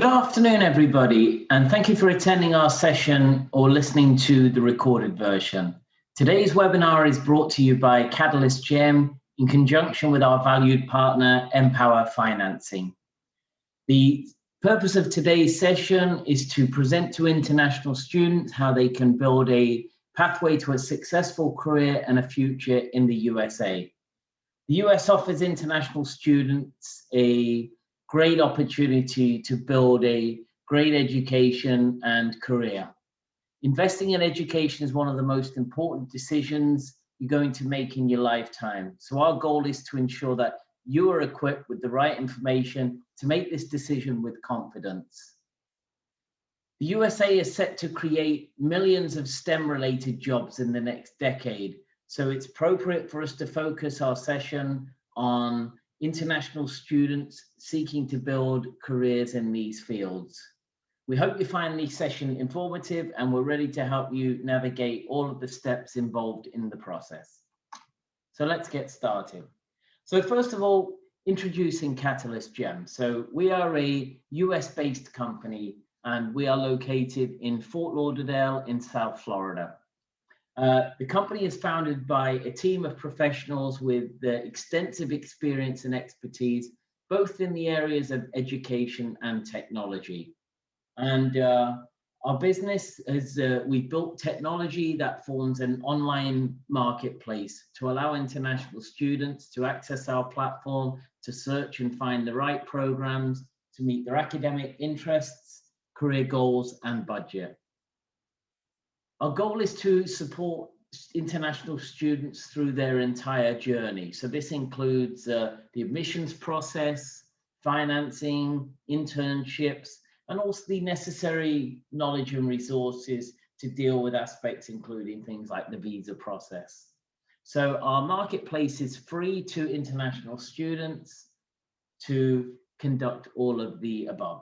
Good afternoon, everybody, and thank you for attending our session or listening to the recorded version. Today's webinar is brought to you by Catalyst GM in conjunction with our valued partner, MPOWER Financing. The purpose of today's session is to present to international students how they can build a pathway to a successful career and a future in the USA. The US offers international students a great opportunity to build a great education and career. Investing in education is one of the most important decisions you're going to make in your lifetime. So our goal is to ensure that you are equipped with the right information to make this decision with confidence. The USA is set to create millions of STEM-related jobs in the next decade. So it's appropriate for us to focus our session on international students seeking to build careers in these fields. We hope you find this session informative, and we're ready to help you navigate all of the steps involved in the process. So let's get started. So first of all, introducing Catalyst GEM. So we are a US-based company, and we are located in Fort Lauderdale in South Florida. The company is founded by a team of professionals with extensive experience and expertise, both in the areas of education and technology. And our business is, we've built technology that forms an online marketplace to allow international students to access our platform, to search and find the right programs to meet their academic interests, career goals, and budget. Our goal is to support international students through their entire journey. So this includes the admissions process, financing, internships, and also the necessary knowledge and resources to deal with aspects including things like the visa process. So our marketplace is free to international students to conduct all of the above.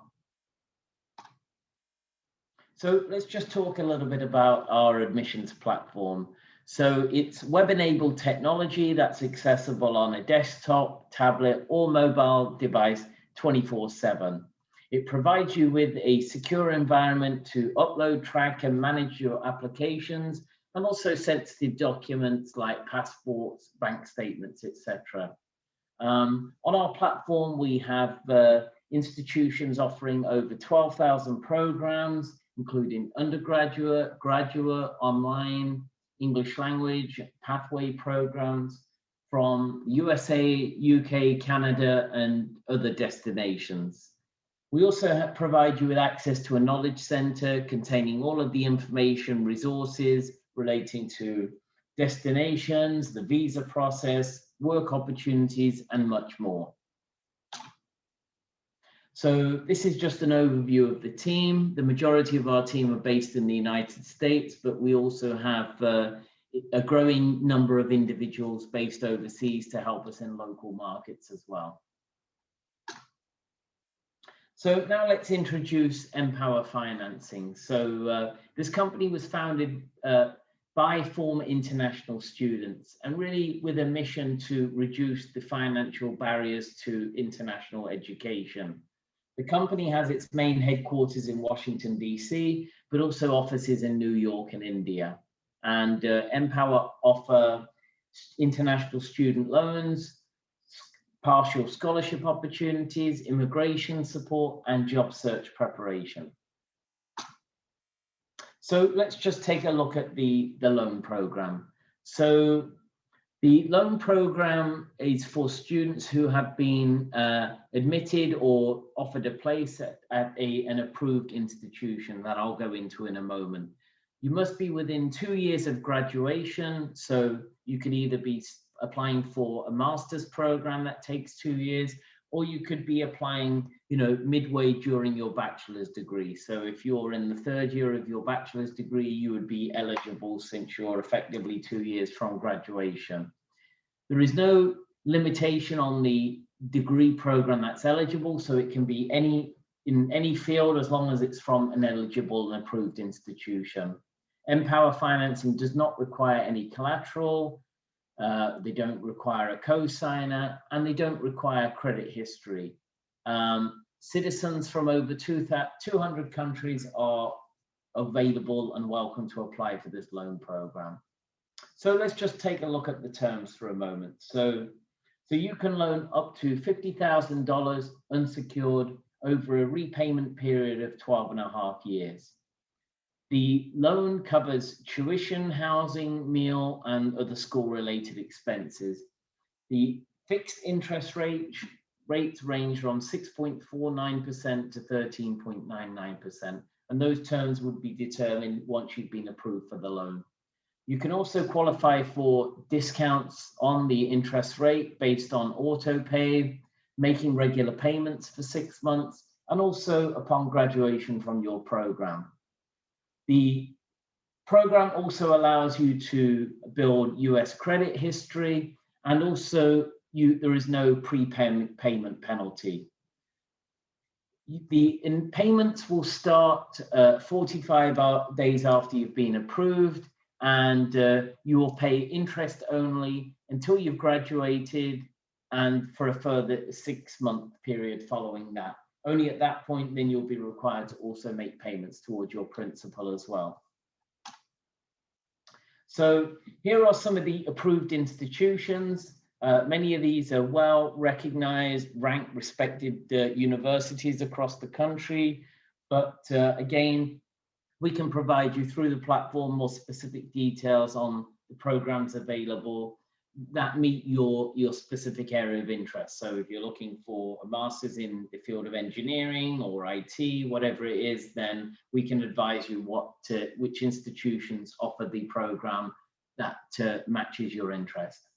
So let's just talk a little bit about our admissions platform. So it's web-enabled technology that's accessible on a desktop, tablet, or mobile device 24/7. It provides you with a secure environment to upload, track, and manage your applications, and also sensitive documents like passports, bank statements, etc. On our platform, we have institutions offering over 12,000 programs, including undergraduate, graduate, online, English language, pathway programs from USA, UK, Canada, and other destinations. We also provide you with access to a knowledge center containing all of the information, resources relating to destinations, the visa process, work opportunities, and much more. So this is just an overview of the team. The majority of our team are based in the United States, but we also have a growing number of individuals based overseas to help us in local markets as well. So now let's introduce MPOWER Financing. So this company was founded by former international students, and really with a mission to reduce the financial barriers to international education. The company has its main headquarters in Washington, D.C., but also offices in New York and India. And MPOWER offer international student loans, partial scholarship opportunities, immigration support, and job search preparation. So let's just take a look at the loan program. So the loan program is for students who have been admitted or offered a place at an approved institution that I'll go into in a moment. You must be within 2 years of graduation, so you could either be applying for a master's program that takes 2 years, or you could be applying, midway during your bachelor's degree. So if you're in the 3rd year of your bachelor's degree, you would be eligible since you're effectively 2 years from graduation. There is no limitation on the degree program that's eligible, so it can be in any field as long as it's from an eligible and approved institution. MPOWER Financing does not require any collateral. They don't require a co-signer, and they don't require credit history. Citizens from over 200 countries are available and welcome to apply for this loan program. So let's just take a look at the terms for a moment. So you can loan up to $50,000 unsecured over a repayment period of 12.5 years. The loan covers tuition, housing, meal, and other school-related expenses. The fixed interest rates range from 6.49% to 13.99%, and those terms would be determined once you've been approved for the loan. You can also qualify for discounts on the interest rate based on auto pay, making regular payments for 6 months, and also upon graduation from your program. The program also allows you to build US credit history, and also there is no prepayment penalty. The payments will start 45 days after you've been approved, and you will pay interest only until you've graduated and for a further 6-month period following that. Only at that point, then you'll be required to also make payments towards your principal as well. So here are some of the approved institutions. Many of these are well-recognized, ranked, respected universities across the country. But again, we can provide you through the platform more specific details on the programs available that meet your specific area of interest. So if you're looking for a master's in the field of engineering or IT, whatever it is, then we can advise you which institutions offer the program that matches your interest.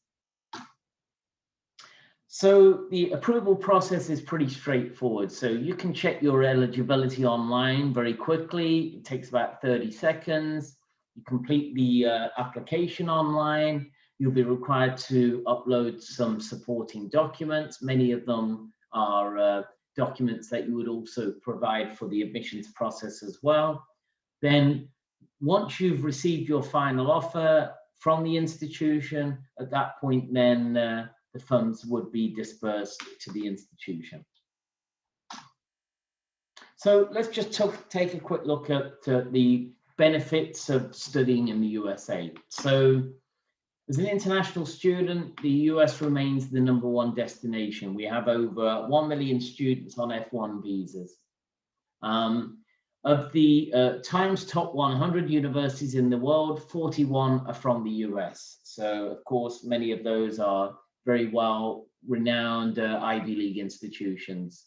So the approval process is pretty straightforward. So you can check your eligibility online very quickly. It takes about 30 seconds. You complete the application online. You'll be required to upload some supporting documents. Many of them are documents that you would also provide for the admissions process as well. Then once you've received your final offer from the institution, at that point then the funds would be dispersed to the institution. So let's just take a quick look at the benefits of studying in the USA. So as an international student, the US remains the #1 destination. We have over 1 million students on F1 visas. Of the Times Top 100 universities in the world, 41 are from the US. So of course, many of those are very well-renowned Ivy League institutions.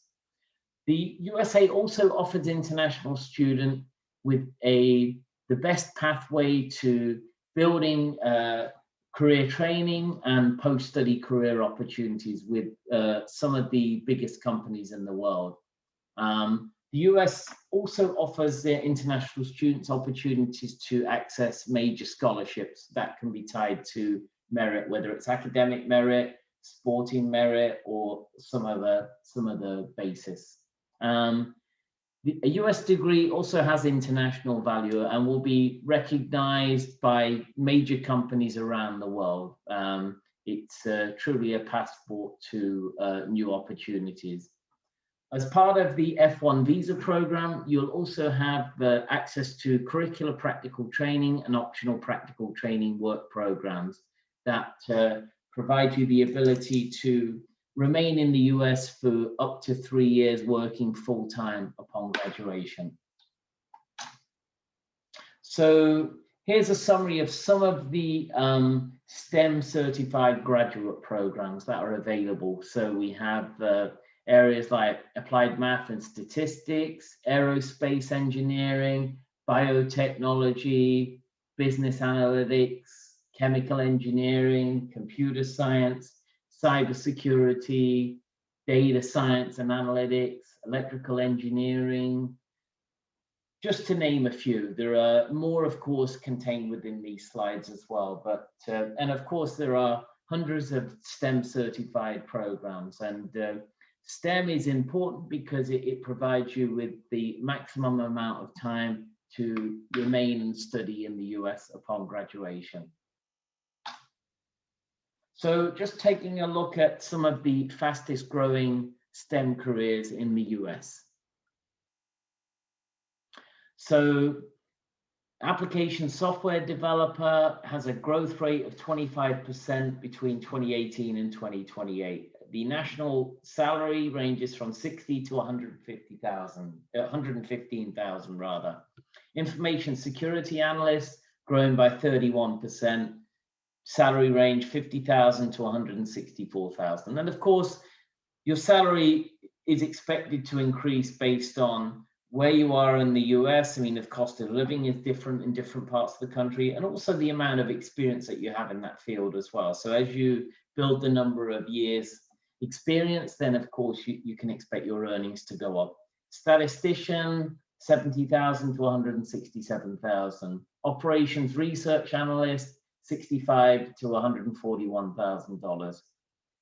The USA also offers international students with the best pathway to building career training and post-study career opportunities with some of the biggest companies in the world. The US also offers their international students opportunities to access major scholarships that can be tied to merit, whether it's academic merit, sporting merit, or some other basis. A US degree also has international value and will be recognized by major companies around the world. It's truly a passport to new opportunities. As part of the F1 visa program, you'll also have access to curricular practical training and optional practical training work programs that provide you the ability to remain in the US for up to 3 years working full-time upon graduation. So here's a summary of some of the STEM certified graduate programs that are available. So we have areas like applied math and statistics, aerospace engineering, biotechnology, business analytics, chemical engineering, computer science, cybersecurity, data science and analytics, electrical engineering, just to name a few. There are more, of course, contained within these slides as well. But and of course, there are hundreds of STEM certified programs. And STEM is important because it provides you with the maximum amount of time to remain and study in the US upon graduation. So just taking a look at some of the fastest growing STEM careers in the US. So application software developer has a growth rate of 25% between 2018 and 2028. The national salary ranges from 60 to 115,000 rather. Information security analyst growing by 31%. Salary range 50,000 to 164,000. And of course, your salary is expected to increase based on where you are in the US. I mean, the cost of living is different in different parts of the country, and also the amount of experience that you have in that field as well. So as you build the number of years experience, then of course you can expect your earnings to go up. Statistician, 70,000 to 167,000. Operations research analyst, 65 to $141,000.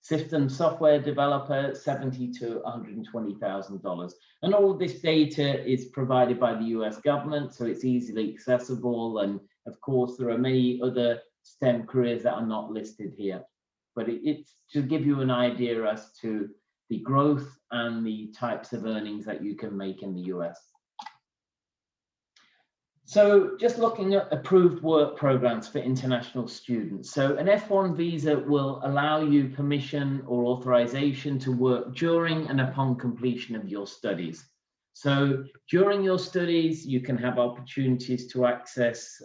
System software developer, $70 to $120,000. And all of this data is provided by the US government, so it's easily accessible. And of course, there are many other STEM careers that are not listed here. But it's to give you an idea as to the growth and the types of earnings that you can make in the US. So just looking at approved work programs for international students. So an F1 visa will allow you permission or authorization to work during and upon completion of your studies. So during your studies, you can have opportunities to access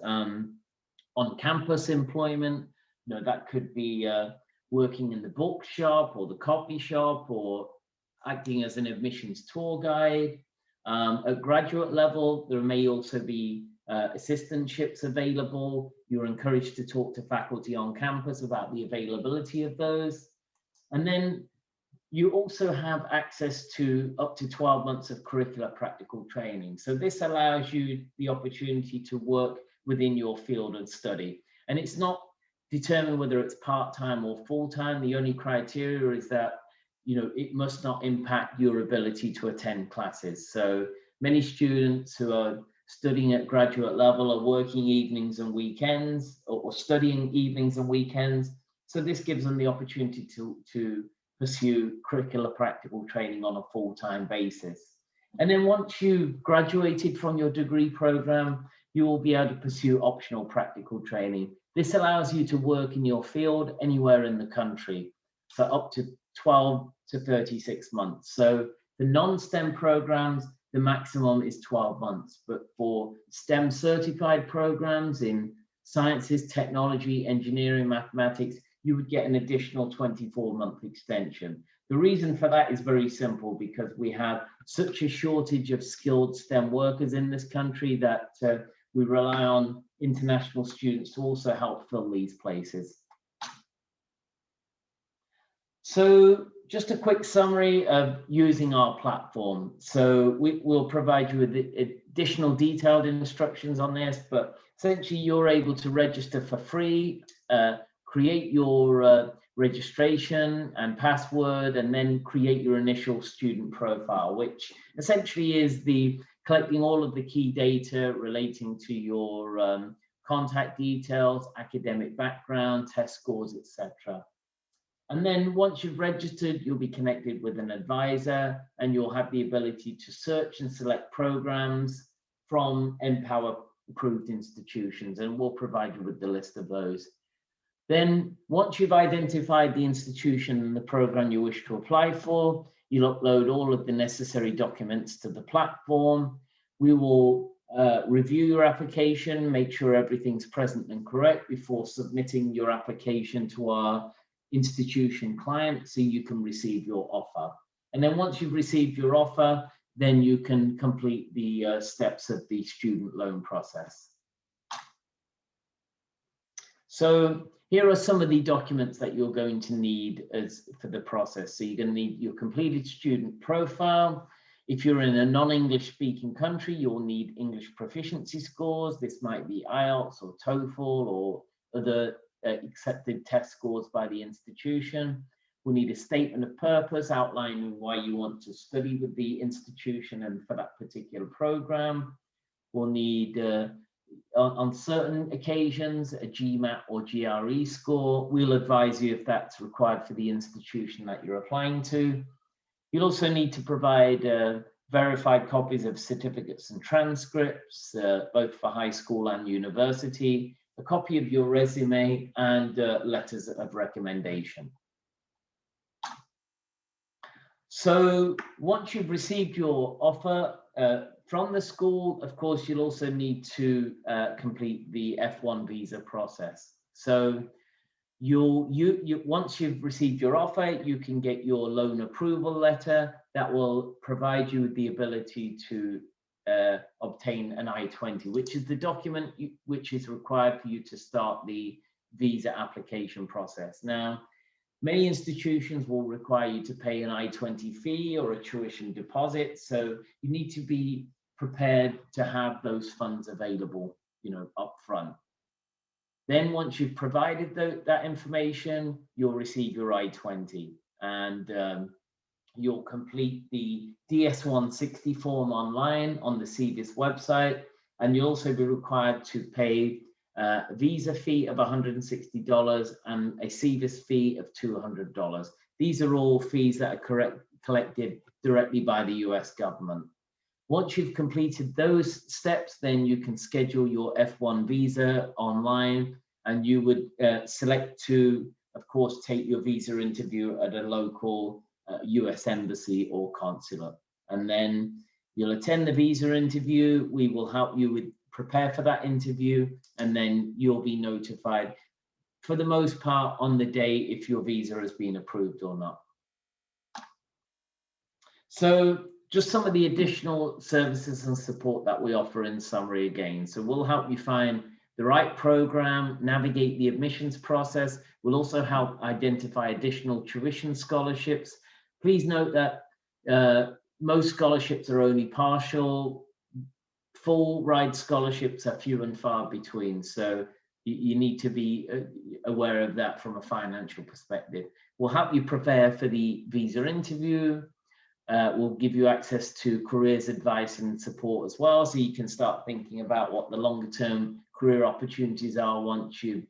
on-campus employment. You know, that could be working in the bookshop or the coffee shop or acting as an admissions tour guide. At graduate level, there may also be assistantships available. You're encouraged to talk to faculty on campus about the availability of those. And then you also have access to up to 12 months of curricular practical training. So this allows you the opportunity to work within your field of study. And it's not determined whether it's part-time or full-time. The only criteria is that, you know, it must not impact your ability to attend classes. So many students who are studying at graduate level are working evenings and weekends or studying evenings and weekends. So this gives them the opportunity to pursue curricular practical training on a full-time basis. And then once you've graduated from your degree program, you will be able to pursue optional practical training. This allows you to work in your field anywhere in the country for up to 12 to 36 months. So the non-STEM programs, the maximum is 12 months, but for STEM certified programs in sciences, technology, engineering, mathematics, you would get an additional 24-month extension. The reason for that is very simple, because we have such a shortage of skilled STEM workers in this country that we rely on international students to also help fill these places. So just a quick summary of using our platform. So we'll provide you with additional detailed instructions on this, but essentially you're able to register for free, create your registration and password, and then create your initial student profile, which essentially is collecting all of the key data relating to your contact details, academic background, test scores, etc. And then once you've registered, you'll be connected with an advisor, and you'll have the ability to search and select programs from MPOWER approved institutions, and we'll provide you with the list of those. Then once you've identified the institution and the program you wish to apply for, you'll upload all of the necessary documents to the platform. We will review your application, make sure everything's present and correct before submitting your application to our institution client so you can receive your offer. And then once you've received your offer, then you can complete the steps of the student loan process. So here are some of the documents that you're going to need for the process. So you're going to need your completed student profile. If you're in a non-English speaking country, you'll need English proficiency scores. This might be IELTS or TOEFL or other accepted test scores by the institution. We'll need a statement of purpose outlining why you want to study with the institution and for that particular program. We'll need, on certain occasions, a GMAT or GRE score. We'll advise you if that's required for the institution that you're applying to. You'll also need to provide verified copies of certificates and transcripts, both for high school and university, a copy of your resume, and letters of recommendation. So once you've received your offer from the school, of course, you'll also need to complete the F1 visa process. So once you've received your offer, you can get your loan approval letter that will provide you with the ability to obtain an I-20, which is the document which is required for you to start the visa application process. Now, many institutions will require you to pay an I-20 fee or a tuition deposit, so you need to be prepared to have those funds available, up front. Then once you've provided that information, you'll receive your I-20, and you'll complete the DS-160 form online on the CVIS website, and you'll also be required to pay a visa fee of $160 and a CVIS fee of $200. These are all fees that are collected directly by the US government. Once you've completed those steps, then you can schedule your F1 visa online, and you would select to, of course, take your visa interview at a local US embassy or consulate. And then you'll attend the visa interview. We will help you with prepare for that interview, and then you'll be notified for the most part on the day if your visa has been approved or not. So just some of the additional services and support that we offer in summary again. So we'll help you find the right program, navigate the admissions process. We'll also help identify additional tuition scholarships. Please note that most scholarships are only partial. Full ride scholarships are few and far between, so you need to be aware of that from a financial perspective. We'll help you prepare for the visa interview. We'll give you access to careers advice and support as well, so you can start thinking about what the longer term career opportunities are once you've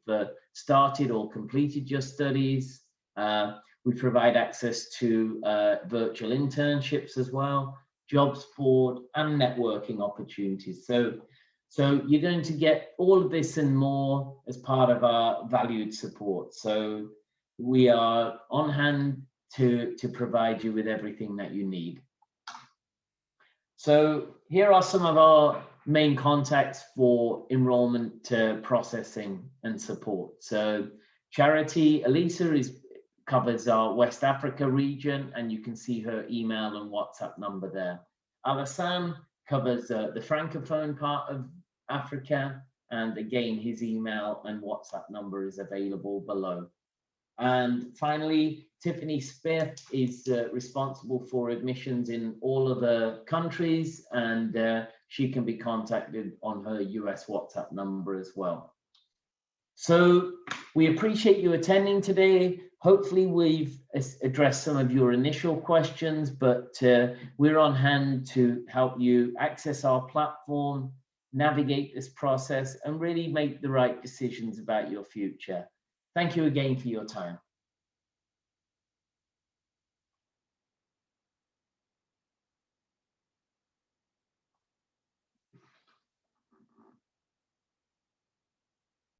started or completed your studies. We provide access to virtual internships as well, job support, and networking opportunities. So you're going to get all of this and more as part of our valued support. So we are on hand to provide you with everything that you need. So here are some of our main contacts for enrollment processing and support. So Charity Elisa covers our West Africa region, and you can see her email and WhatsApp number there. Alassane covers the Francophone part of Africa, and again, his email and WhatsApp number is available below. And finally, Tiffany Smith is responsible for admissions in all of the countries, and she can be contacted on her US WhatsApp number as well. So we appreciate you attending today. Hopefully we've addressed some of your initial questions, but we're on hand to help you access our platform, navigate this process, and really make the right decisions about your future. Thank you again for your time.